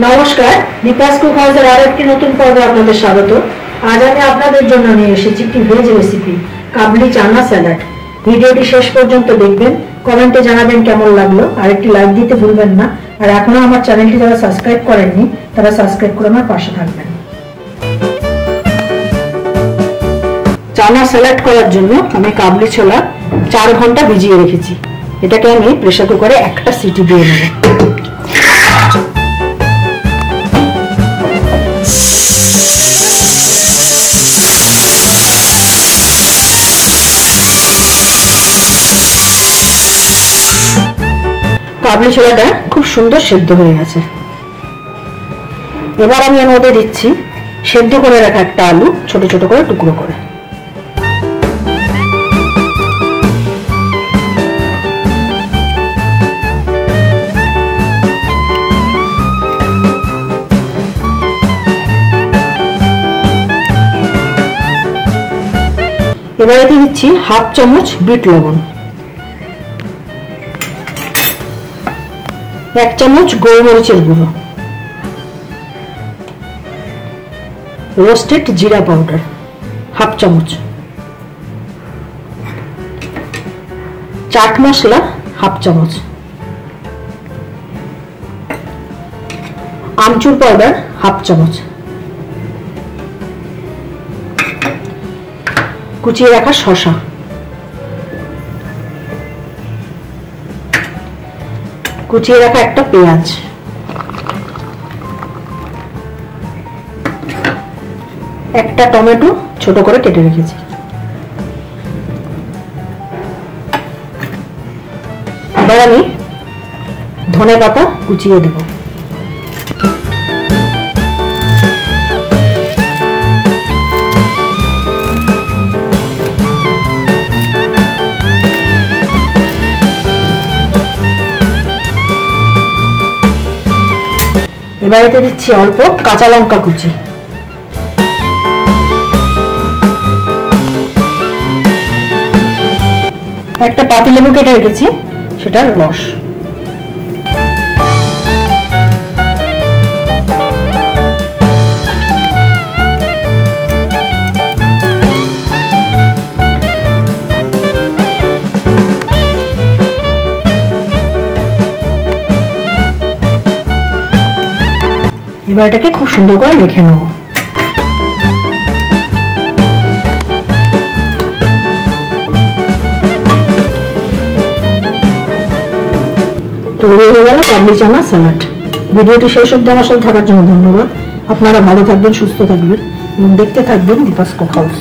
নমস্কার, দীপাস কুক হাউসের আরেকটি নতুন পর্বে আপনাদের স্বাগত। আজ আমি আপনাদের জন্য নিয়ে এসেছি একটি ভেজ রেসিপি, কাবলি চানা স্যালাড। ভিডিওটি শেষ পর্যন্ত দেখবেন, কমেন্টে জানাবেন কেমন লাগলো, আর একটি লাইক দিতে ভুলবেন না। আর এখনো আমার চ্যানেলটি যারা সাবস্ক্রাইব করেননি তারা সাবস্ক্রাইব করে আমার পাশে থাকবেন। চানা স্যালাড করার জন্য আমি কাবলি ছোলা 4 ঘন্টা ভিজিয়ে রেখেছি। এটাকে আমি প্রেসার কুকারে একটা সিটি দিয়ে নেব। কাবলি ছোলাটা খুব সুন্দর সেদ্ধ হয়ে গেছে। এবার আমি এর মধ্যে দিচ্ছি সেদ্ধ করে রাখা একটা আলু ছোট ছোট করে টুকরো করে। এবারে দিচ্ছি হাফ চামচ বিট লবণ, 1 চামচ গোলমরিচের গুঁড়ো, রোস্টেড জিরা পাউডার হাফ চামচ, চাট মশলা হাফ চামচ, আমচুর পাউডার হাফ চামচ, কুচিয়ে রাখা শসা, কুচিয়ে রাখা একটা পেঁয়াজ, একটা টমেটো ছোট করে কেটে রেখেছি। এবার আমি ধনেপাতা কুচিয়ে দেব। এবার এতে দিচ্ছি অল্প কাঁচা লঙ্কা কুচি, একটা পাতিলেবু কেটে রেখেছি সেটার রস, এবার এটাকে খুব সুন্দর করে মেখে নেব। তৈরি হয়ে গেল কাবলি চানা স্যালাড। ভিডিওটি শেষ অবধি আমার সাথে থাকার জন্য ধন্যবাদ। আপনারা ভালো থাকবেন, সুস্থ থাকবেন এবং দেখতে থাকবেন দীপাস কুক হাউস।